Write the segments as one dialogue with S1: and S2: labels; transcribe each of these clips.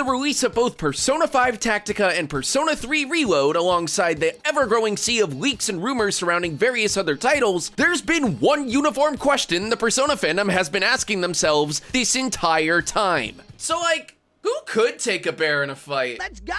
S1: the release of both Persona 5 Tactica and Persona 3 Reload, alongside the ever-growing sea of leaks and rumors surrounding various other titles, there's been one uniform question the Persona fandom has been asking themselves this entire time. So like, who could take a bear in a fight?
S2: Let's go!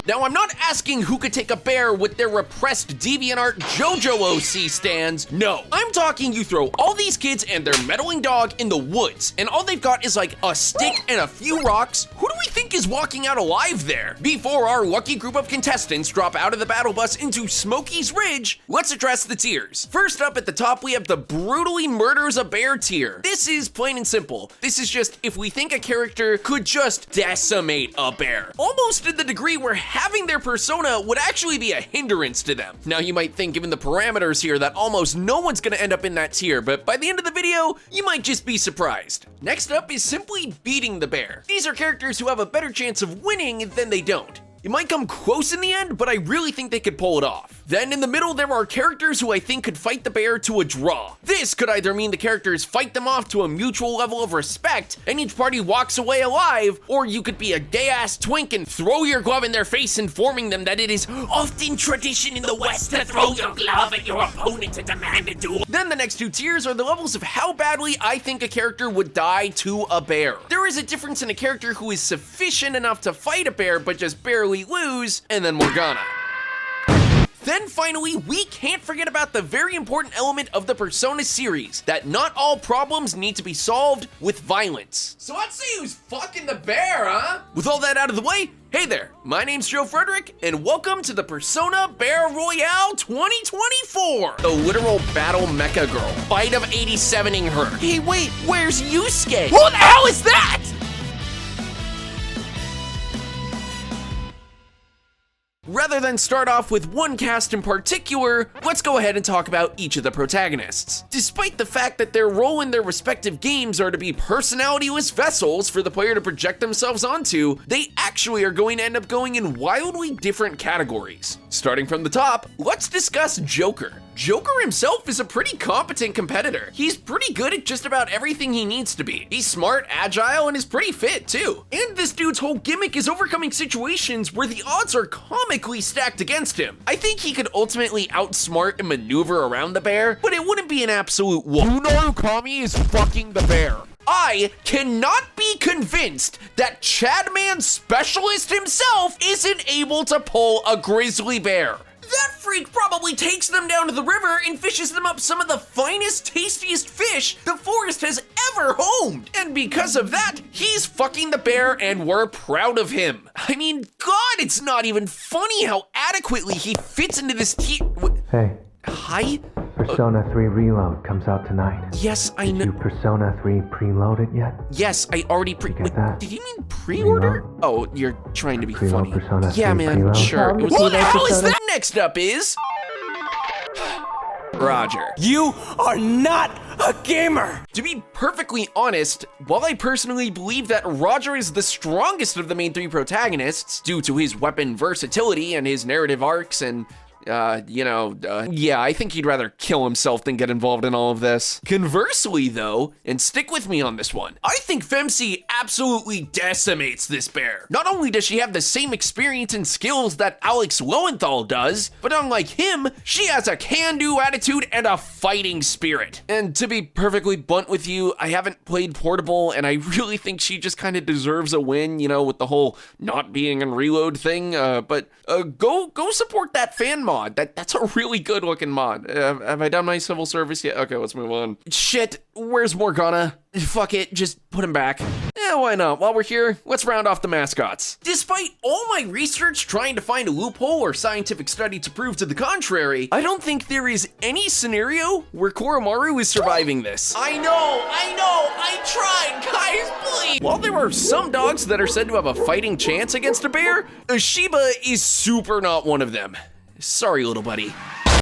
S1: Now, I'm not asking who could take a bear with their repressed DeviantArt JoJo OC stands. No, I'm talking you throw all these kids and their meddling dog in the woods, and all they've got is like a stick and a few rocks. Who do we think is walking out alive there? Before our lucky group of contestants drop out of the battle bus into Smokey's Ridge, let's address the tiers. First up at the top, we have the brutally murders a bear tier. This is plain and simple. This is just if we think a character could just decimate a bear, almost to the degree where having their persona would actually be a hindrance to them. Now, you might think, given the parameters here, that almost no one's gonna end up in that tier, but by the end of the video, you might just be surprised. Next up is simply beating the bear. These are characters who have a better chance of winning than they don't. It might come close in the end, but I really think they could pull it off. Then in the middle, there are characters who I think could fight the bear to a draw. This could either mean the characters fight them off to a mutual level of respect, and each party walks away alive, or you could be a gay-ass twink and throw your glove in their face, informing them that it is often tradition in the West to throw your glove at your opponent to demand a duel. Then the next two tiers are the levels of how badly I think a character would die to a bear. There is a difference in a character who is sufficient enough to fight a bear, but just barely lose, and then Morgana. Then finally, we can't forget about the very important element of the Persona series, that not all problems need to be solved with violence. So let's see who's fucking the bear, huh? With all that out of the way, hey there, my name's Joe Frederick, and welcome to the Persona Bear Royale 2024! The literal battle mecha girl. Fight of 87ing her. Hey wait, where's Yusuke? Who the hell is that? Rather than start off with one cast in particular, let's go ahead and talk about each of the protagonists. Despite the fact that their role in their respective games are to be personality-less vessels for the player to project themselves onto, they actually are going to end up going in wildly different categories. Starting from the top, let's discuss Joker. Joker himself is a pretty competent competitor. He's pretty good at just about everything he needs to be. He's smart, agile, and is pretty fit too. And this dude's whole gimmick is overcoming situations where the odds are comically stacked against him. I think he could ultimately outsmart and maneuver around the bear, but it wouldn't be an absolute whoop.
S3: Kami is fucking the bear.
S1: I cannot be convinced that Chadman Specialist himself isn't able to pull a grizzly bear. That freak probably takes them down to the river and fishes them up some of the finest, tastiest fish the forest has ever homed. And because of that, he's fucking the bear and we're proud of him. I mean, God, it's not even funny how adequately he fits into this
S4: Hey.
S1: Hi?
S4: Persona 3 Reload comes out tonight.
S1: Yes, I know.
S4: Did you Persona 3 preload it yet?
S1: Yes, I already
S4: Get that?
S1: Did you mean pre-order?
S4: Reload?
S1: Oh, you're trying to be
S4: Preload
S1: funny.
S4: Persona
S1: Yeah,
S4: 3
S1: man,
S4: preload?
S1: sure.
S2: Who
S1: Who the hell is
S2: Persona?
S1: that? Next up is Roger.
S3: You are not a gamer.
S1: To be perfectly honest, while I personally believe that Roger is the strongest of the main three protagonists due to his weapon versatility and his narrative arcs and yeah, I think he'd rather kill himself than get involved in all of this. Conversely, though, and stick with me on this one, I think Femsi absolutely decimates this bear. Not only does she have the same experience and skills that Alex Lowenthal does, but unlike him, she has a can-do attitude and a fighting spirit. And to be perfectly blunt with you, I haven't played Portable, and I really think she just kind of deserves a win, with the whole not being in reload thing, but go support that fan mod. That's a really good looking mod. Have I done my civil service yet? Okay, let's move on. Shit, where's Morgana? Fuck it, just put him back. Yeah, why not? While we're here, let's round off the mascots. Despite all my research trying to find a loophole or scientific study to prove to the contrary, I don't think there is any scenario where Koromaru is surviving this. I know, I tried, guys, please. While there are some dogs that are said to have a fighting chance against a bear, Shiba is super not one of them. Sorry, little buddy.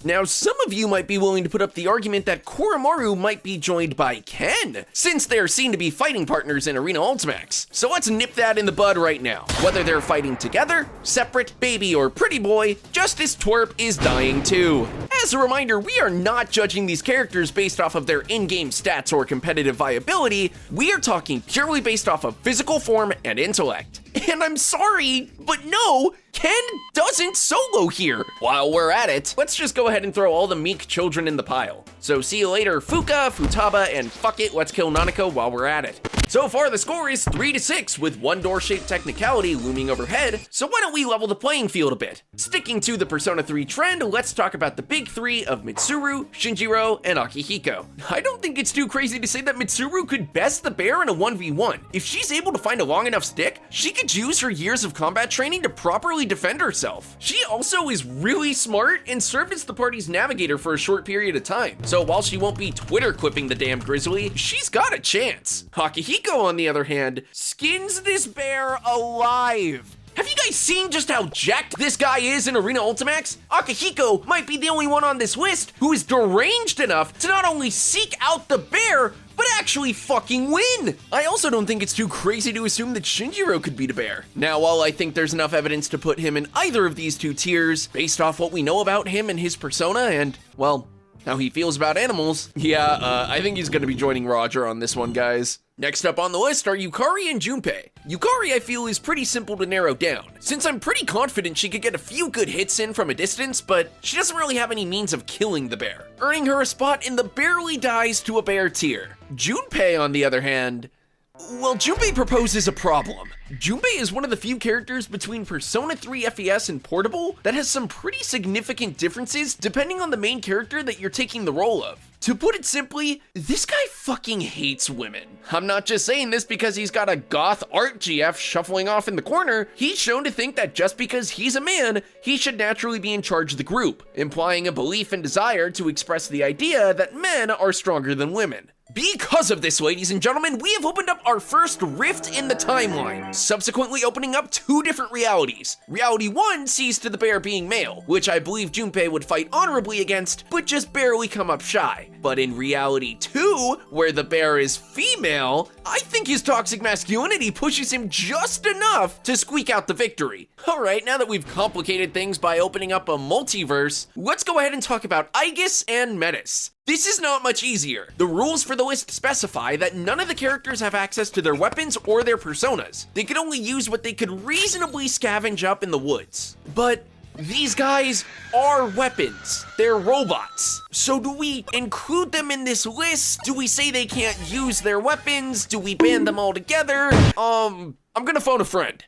S1: Now, some of you might be willing to put up the argument that Koromaru might be joined by Ken, since they're seen to be fighting partners in Arena Ultimax. So let's nip that in the bud right now. Whether they're fighting together, separate, baby, or pretty boy, Justice Twerp is dying too. As a reminder, we are not judging these characters based off of their in-game stats or competitive viability. We are talking purely based off of physical form and intellect. And I'm sorry, but no, Ken doesn't solo here. While we're at it, let's just go ahead and throw all the meek children in the pile. So see you later, Fuka, Futaba, and fuck it, let's kill Nanako while we're at it. So far, the score is 3-6, with one door-shaped technicality looming overhead, so why don't we level the playing field a bit? Sticking to the Persona 3 trend, let's talk about the big three of Mitsuru, Shinjiro, and Akihiko. I don't think it's too crazy to say that Mitsuru could best the bear in a 1v1. If she's able to find a long enough stick, she could use her years of combat training to properly defend herself. She also is really smart and served as the party's navigator for a short period of time, so while she won't be Twitter quipping the damn grizzly, she's got a chance. Akihiko, on the other hand, skins this bear alive. Have you guys seen just how jacked this guy is in Arena Ultimax? Akihiko might be the only one on this list who is deranged enough to not only seek out the bear, but actually fucking win. I also don't think it's too crazy to assume that Shinjiro could beat a bear. Now, while I think there's enough evidence to put him in either of these two tiers, based off what we know about him and his persona and, well, how he feels about animals, I think he's gonna be joining Roger on this one, guys. Next up on the list are Yukari and Junpei. Yukari, I feel, is pretty simple to narrow down, since I'm pretty confident she could get a few good hits in from a distance, but she doesn't really have any means of killing the bear, earning her a spot in the barely dies to a bear tier. Junpei, on the other hand, well, Junpei proposes a problem. Junpei is one of the few characters between Persona 3 FES and Portable that has some pretty significant differences depending on the main character that you're taking the role of. To put it simply, this guy fucking hates women. I'm not just saying this because he's got a goth art GF shuffling off in the corner. He's shown to think that just because he's a man, he should naturally be in charge of the group, implying a belief and desire to express the idea that men are stronger than women. Because of this, ladies and gentlemen, we have opened up our first rift in the timeline, subsequently opening up two different realities. Reality 1 sees to the bear being male, which I believe Junpei would fight honorably against, but just barely come up shy. But in Reality 2, where the bear is female, I think his toxic masculinity pushes him just enough to squeak out the victory. Alright, now that we've complicated things by opening up a multiverse, let's go ahead and talk about Aegis and Metis. This is not much easier. The rules for the list specify that none of the characters have access to their weapons or their personas. They can only use what they could reasonably scavenge up in the woods. But these guys are weapons. They're robots. So do we include them in this list? Do we say they can't use their weapons? Do we ban them all together? I'm gonna phone a friend.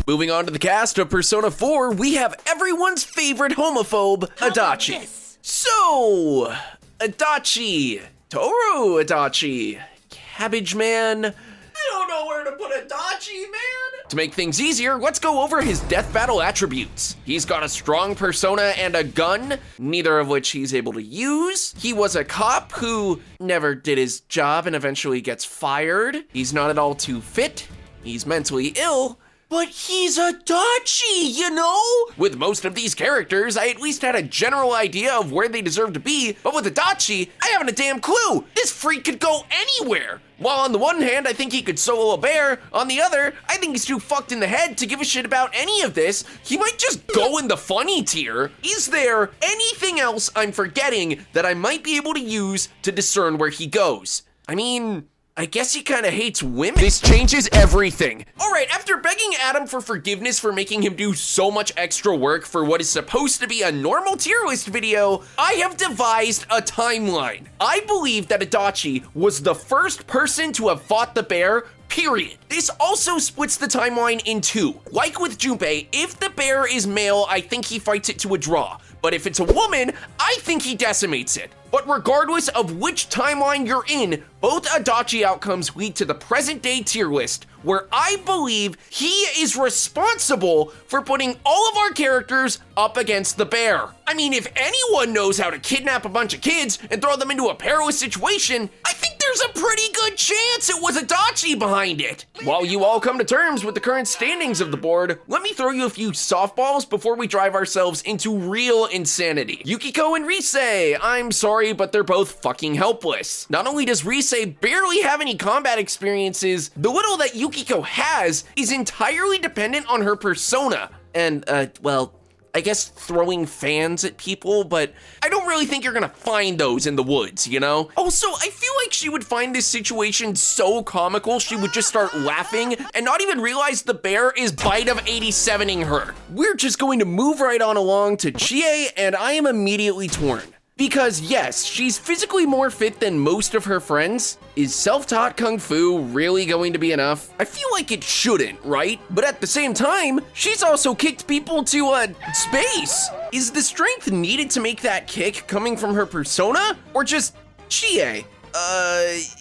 S1: Moving on to the cast of Persona 4, we have everyone's favorite homophobe, Adachi. So, Adachi, Toru Adachi, Cabbage Man. I don't know where to put Adachi, man. To make things easier, let's go over his death battle attributes. He's got a strong persona and a gun, neither of which he's able to use. He was a cop who never did his job and eventually gets fired. He's not at all too fit. He's mentally ill. But he's Adachi, you know? With most of these characters, I at least had a general idea of where they deserve to be, but with Adachi, I haven't a damn clue. This freak could go anywhere. While on the one hand, I think he could solo a bear, on the other, I think he's too fucked in the head to give a shit about any of this. He might just go in the funny tier. Is there anything else I'm forgetting that I might be able to use to discern where he goes? I mean, I guess he kind of hates women. This changes everything. All right, after begging Adam for forgiveness for making him do so much extra work for what is supposed to be a normal tier list video, I have devised a timeline. I believe that Adachi was the first person to have fought the bear, period. This also splits the timeline in two. Like with Junpei, if the bear is male, I think he fights it to a draw. But if it's a woman, I think he decimates it. But regardless of which timeline you're in, both Adachi outcomes lead to the present day tier list, where I believe he is responsible for putting all of our characters up against the bear. I mean, if anyone knows how to kidnap a bunch of kids and throw them into a perilous situation, I think there's a pretty good chance it was Adachi behind it. While you all come to terms with the current standings of the board, let me throw you a few softballs before we drive ourselves into real insanity. Yukiko and Rise, I'm sorry, but they're both fucking helpless. Not only does Rise barely have any combat experiences, the little that Yukiko has is entirely dependent on her persona. And, well, I guess, throwing fans at people, but I don't really think you're gonna find those in the woods, you know? Also, I feel like she would find this situation so comical she would just start laughing and not even realize the bear is Bite of 87ing her. We're just going to move right on along to Chie, and I am immediately torn. Because yes, she's physically more fit than most of her friends. Is self-taught kung fu really going to be enough? I feel like it shouldn't, right? But at the same time, she's also kicked people to, space. Is the strength needed to make that kick coming from her persona? Or just Chie?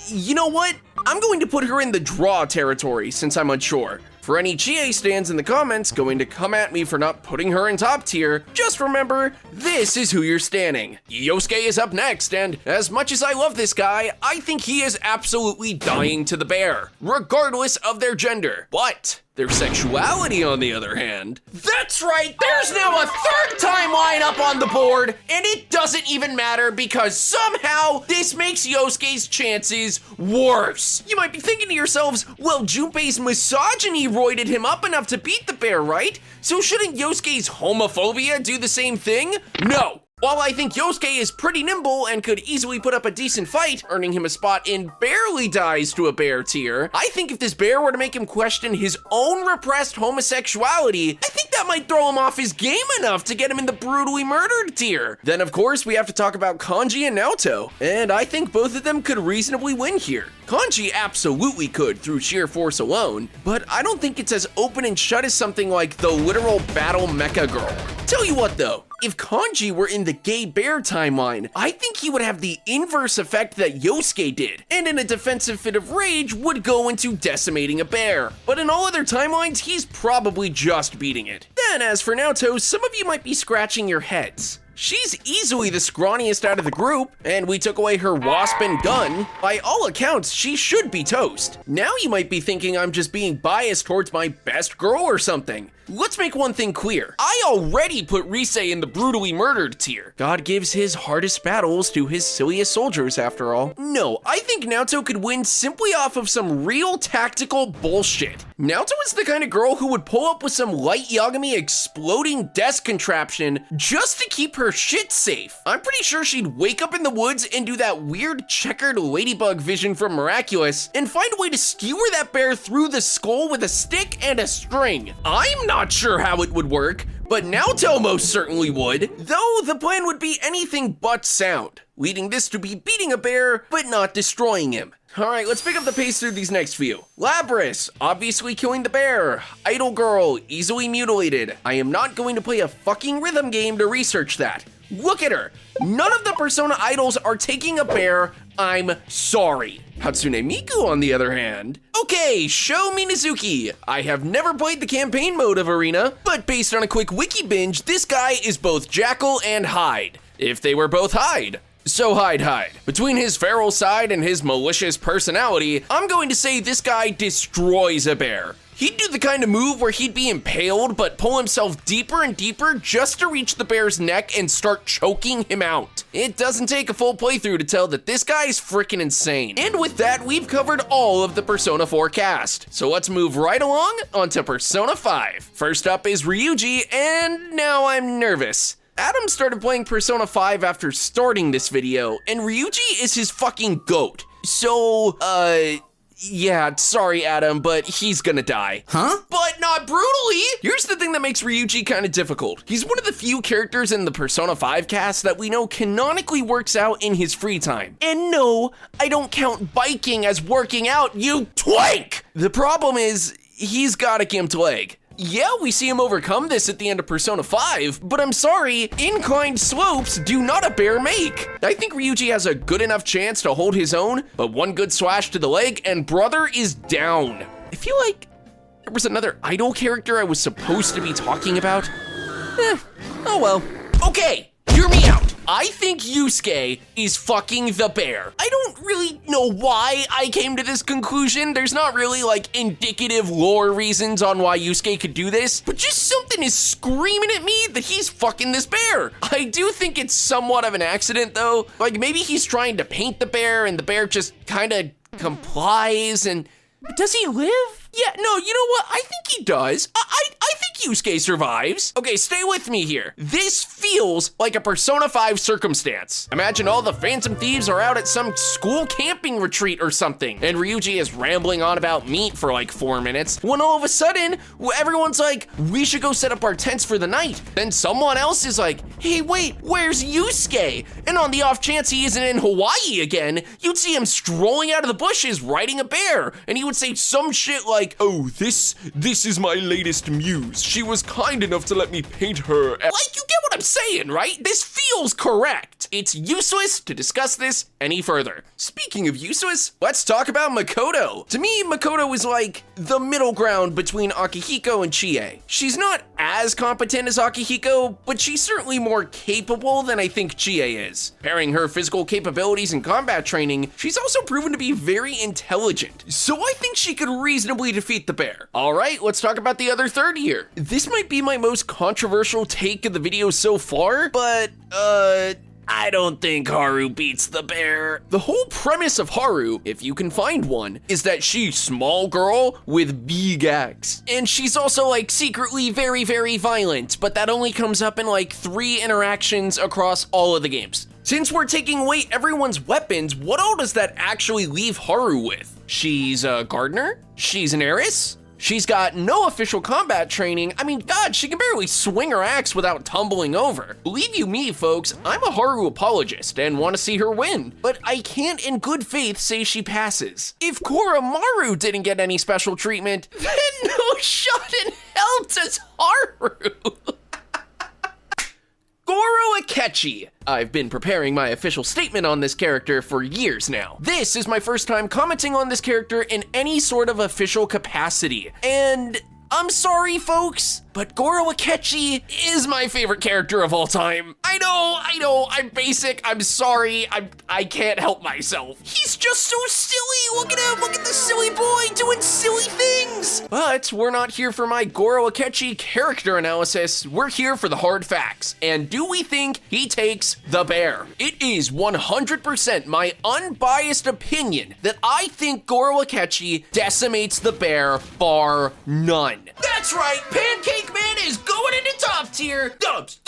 S1: You know what? I'm going to put her in the draw territory since I'm unsure. For any Chie stands in the comments going to come at me for not putting her in top tier, just remember, this is who you're standing. Yosuke is up next, and as much as I love this guy, I think he is absolutely dying to the bear, regardless of their gender. But their sexuality, on the other hand, that's right, there's now a third timeline up on the board, and it doesn't even matter because somehow this makes Yosuke's chances worse. You might be thinking to yourselves, well, Junpei's misogyny roided him up enough to beat the bear, right? So shouldn't Yosuke's homophobia do the same thing? No. While I think Yosuke is pretty nimble and could easily put up a decent fight, earning him a spot in barely dies to a bear tier, I think if this bear were to make him question his own repressed homosexuality, I think that might throw him off his game enough to get him in the brutally murdered tier. Then of course we have to talk about Kanji and Naoto, and I think both of them could reasonably win here. Kanji absolutely could through sheer force alone, but I don't think it's as open and shut as something like the literal battle mecha girl. Tell you what though, if Kanji were in the gay bear timeline, I think he would have the inverse effect that Yosuke did, and in a defensive fit of rage would go into decimating a bear. But in all other timelines, he's probably just beating it. Then as for Naoto, some of you might be scratching your heads. She's easily the scrawniest out of the group, and we took away her wasp and gun. By all accounts, she should be toast. Now you might be thinking I'm just being biased towards my best girl or something. Let's make one thing clear. I already put Rise in the brutally murdered tier. God gives his hardest battles to his silliest soldiers, after all. No, I think Naoto could win simply off of some real tactical bullshit. Naoto is the kind of girl who would pull up with some light Yagami exploding desk contraption just to keep her shit safe. I'm pretty sure she'd wake up in the woods and do that weird checkered ladybug vision from Miraculous and find a way to skewer that bear through the skull with a stick and a string. I'm not sure how it would work, but Naoto most certainly would, though the plan would be anything but sound, leading this to be beating a bear, but not destroying him. Alright, let's pick up the pace through these next few. Labris, obviously killing the bear. Idol Girl, easily mutilated. I am not going to play a fucking rhythm game to research that. Look at her. None of the Persona idols are taking a bear. I'm sorry. Hatsune Miku, on the other hand. Okay, Sho Minazuki. I have never played the campaign mode of Arena, but based on a quick wiki binge, this guy is both Jackal and Hyde. If they were both Hyde. So Hyde. Between his feral side and his malicious personality, I'm going to say this guy destroys a bear. He'd do the kind of move where he'd be impaled but pull himself deeper and deeper just to reach the bear's neck and start choking him out. It doesn't take a full playthrough to tell that this guy's freaking insane. And with that, we've covered all of the Persona 4 cast. So let's move right along onto Persona 5. First up is Ryuji, and now I'm nervous. Adam started playing Persona 5 after starting this video, and Ryuji is his fucking goat. So, yeah, sorry Adam, but he's gonna die. Huh? But not brutally! Here's the thing that makes Ryuji kind of difficult. He's one of the few characters in the Persona 5 cast that we know canonically works out in his free time. And no, I don't count biking as working out, you twink! The problem is, he's got a gimped leg. Yeah, we see him overcome this at the end of Persona 5, but I'm sorry, inclined slopes do not a bear make. I think Ryuji has a good enough chance to hold his own, but one good slash to the leg and brother is down. I feel like there was another idol character I was supposed to be talking about. Oh well. Okay, hear me out. I think Yosuke is fucking the bear. I don't really know why I came to this conclusion. There's not really like indicative lore reasons on why Yosuke could do this, but just something is screaming at me that he's fucking this bear. I do think it's somewhat of an accident though. Like maybe he's trying to paint the bear and the bear just kind of complies and does he live? Yeah, no, you know what? I think he does. I think Yusuke survives. Okay, stay with me here. This feels like a Persona 5 circumstance. Imagine all the Phantom Thieves are out at some school camping retreat or something, and Ryuji is rambling on about meat for like 4 minutes, when all of a sudden, everyone's like, we should go set up our tents for the night. Then someone else is like, hey, wait, where's Yusuke? And on the off chance he isn't in Hawaii again, you'd see him strolling out of the bushes riding a bear, and he would say some shit like, oh, this is my latest muse. She was kind enough to let me paint her. Like, you get what I'm saying, right? This feels correct. It's useless to discuss this any further. Speaking of useless, let's talk about Makoto. To me, Makoto is like the middle ground between Akihiko and Chie. She's not as competent as Akihiko, but she's certainly more capable than I think Chie is. Pairing her physical capabilities and combat training, she's also proven to be very intelligent. So I think she could reasonably defeat the bear. All right, let's talk about the other third here. This might be my most controversial take of the video so far, but I don't think Haru beats the bear. The whole premise of Haru, if you can find one, is that she's small girl with big axe. And she's also like secretly very, very violent, but that only comes up in like 3 interactions across all of the games. Since we're taking away everyone's weapons, what all does that actually leave Haru with? She's a gardener? She's an heiress? She's got no official combat training. I mean, God, she can barely swing her axe without tumbling over. Believe you me, folks, I'm a Haru apologist and want to see her win, but I can't in good faith say she passes. If Koromaru didn't get any special treatment, then no shot in hell does Haru. Goro Akechi. I've been preparing my official statement on this character for years now. This is my first time commenting on this character in any sort of official capacity, and I'm sorry, folks, but Goro Akechi is my favorite character of all time. I know, I'm basic, I'm sorry, I can't help myself. He's just so silly, look at him, look at the silly boy doing silly things. But we're not here for my Goro Akechi character analysis, we're here for the hard facts. And do we think he takes the bear? It is 100% my unbiased opinion that I think Goro Akechi decimates the bear, bar none. That's right, Pancake Man is going into top tier. Dubs.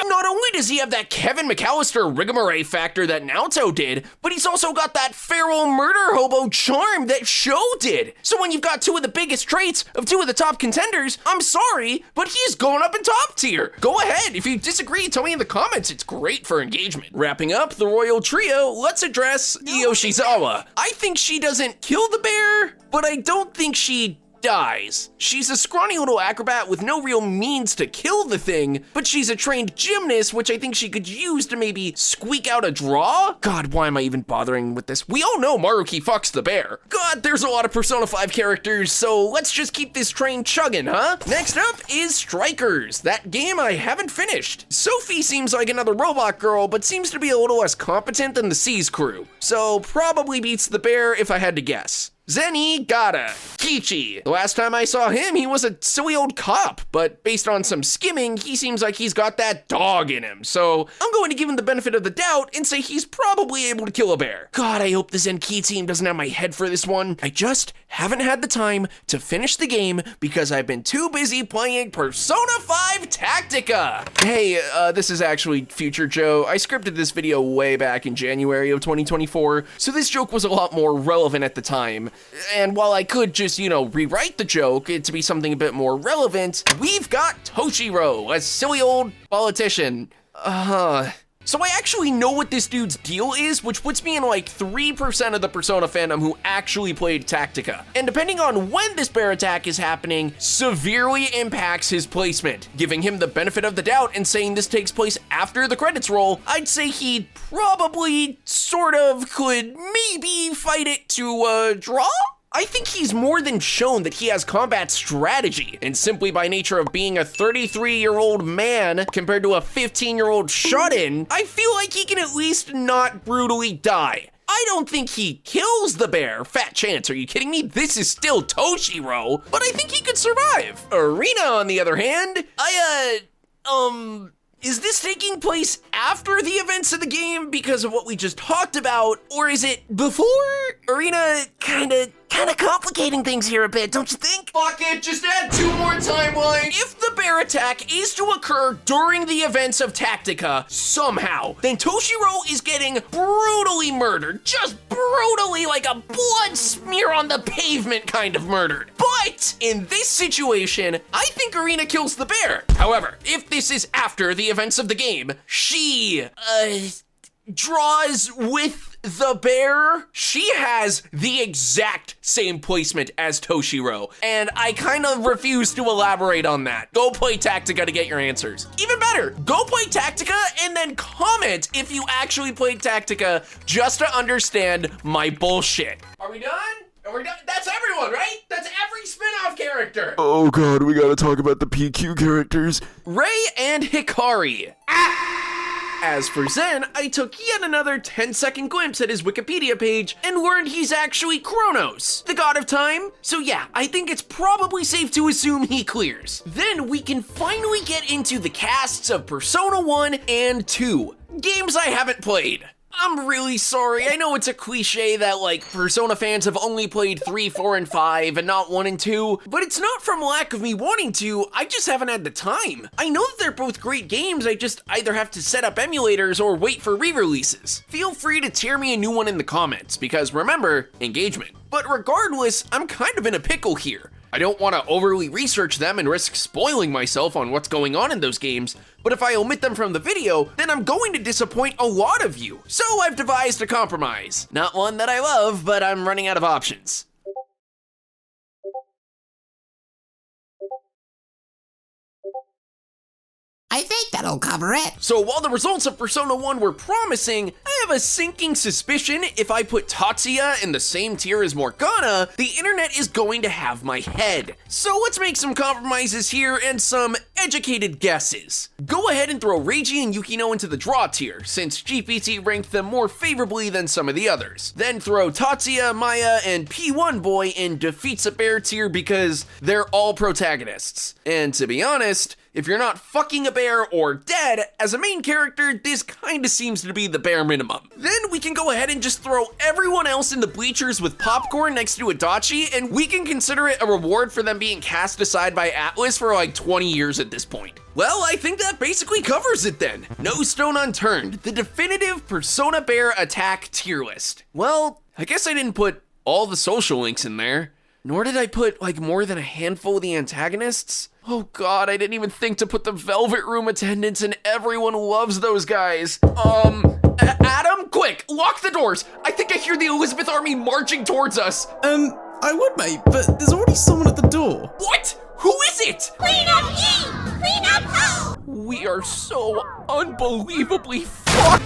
S1: Not only does he have that Kevin McAllister rigmarole factor that Naoto did, but he's also got that feral murder hobo charm that Sho did. So when you've got 2 of the biggest traits of 2 of the top contenders, I'm sorry, but he's going up in top tier. Go ahead, if you disagree, tell me in the comments. It's great for engagement. Wrapping up the royal trio, let's address Yoshizawa. I think she doesn't kill the bear, but I don't think she dies. She's a scrawny little acrobat with no real means to kill the thing, but she's a trained gymnast, which I think she could use to maybe squeak out a draw? God, why am I even bothering with this? We all know Maruki fucks the bear. God, there's a lot of Persona 5 characters, so let's just keep this train chugging, huh? Next up is Strikers, that game I haven't finished. Sophie seems like another robot girl, but seems to be a little less competent than the C's crew, so probably beats the bear if I had to guess. Zenigata, Kichi. The last time I saw him, he was a silly old cop, but based on some skimming, he seems like he's got that dog in him, so I'm going to give him the benefit of the doubt and say he's probably able to kill a bear. God, I hope the Zenki team doesn't have my head for this one. I just haven't had the time to finish the game because I've been too busy playing Persona 5 Tactica. Hey, this is actually Future Joe. I scripted this video way back in January of 2024, so this joke was a lot more relevant at the time. And while I could just, rewrite the joke to be something a bit more relevant, we've got Toshiro, a silly old politician. So I actually know what this dude's deal is, which puts me in like 3% of the Persona fandom who actually played Tactica. And depending on when this bear attack is happening, severely impacts his placement. Giving him the benefit of the doubt and saying this takes place after the credits roll, I'd say he probably sort of could maybe fight it to draw? I think he's more than shown that he has combat strategy, and simply by nature of being a 33-year-old man compared to a 15-year-old shut-in, I feel like he can at least not brutally die. I don't think he kills the bear. Fat chance, are you kidding me? This is still Toshiro, but I think he could survive. Arena, on the other hand, is this taking place after the events of the game because of what we just talked about, or is it before? Arena kinda kinda complicating things here a bit, don't you think? Fuck it, just add 2 more timelines. If the bear attack is to occur during the events of Tactica, somehow, then Toshiro is getting brutally murdered. Just brutally, like a blood smear on the pavement kind of murdered. But in this situation, I think Arena kills the bear. However, if this is after the events of the game, she, draws with the bear. She has the exact same placement as Toshiro, and I kind of refuse to elaborate on that. Go play Tactica to get your answers. Even better, go play Tactica and then comment if you actually played Tactica just to understand my bullshit. Are we done? Are we done? That's everyone, right? That's every spin-off character.
S2: Oh god, we gotta talk about the PQ characters.
S1: Rei and Hikari. As for Zen, I took yet another 10-second glimpse at his Wikipedia page and learned he's actually Kronos, the god of time. So yeah, I think it's probably safe to assume he clears. Then we can finally get into the casts of Persona 1 and 2, games I haven't played. I'm really sorry, I know it's a cliche that like Persona fans have only played 3, 4, and 5 and not 1 and 2, but it's not from lack of me wanting to, I just haven't had the time. I know that they're both great games, I just either have to set up emulators or wait for re-releases. Feel free to tear me a new one in the comments, because remember, engagement. But regardless, I'm kind of in a pickle here. I don't want to overly research them and risk spoiling myself on what's going on in those games, but if I omit them from the video, then I'm going to disappoint a lot of you. So I've devised a compromise. Not one that I love, but I'm running out of options.
S5: I think that'll cover it.
S1: So while the results of Persona 1 were promising, I have a sinking suspicion if I put Tatsuya in the same tier as Morgana, the internet is going to have my head. So let's make some compromises here and some educated guesses. Go ahead and throw Reiji and Yukino into the draw tier, since GPT ranked them more favorably than some of the others. Then throw Tatsuya, Maya, and P1 Boy in Defeats a Bear tier because they're all protagonists. And to be honest, if you're not fucking a bear or dead, as a main character, this kinda seems to be the bare minimum. Then we can go ahead and just throw everyone else in the bleachers with popcorn next to Adachi, and we can consider it a reward for them being cast aside by Atlas for like 20 years at this point. Well, I think that basically covers it then. No stone unturned, the definitive Persona Bear attack tier list. Well, I guess I didn't put all the social links in there. Nor did I put like more than a handful of the antagonists. Oh god, I didn't even think to put the Velvet Room attendants, and everyone loves those guys. Adam, quick, lock the doors. I think I hear the Elizabeth Army marching towards us.
S6: I would, mate, but there's already someone at the door.
S1: What? Who is it?
S5: Clean up E! Clean up O!
S1: We are so unbelievably fucked.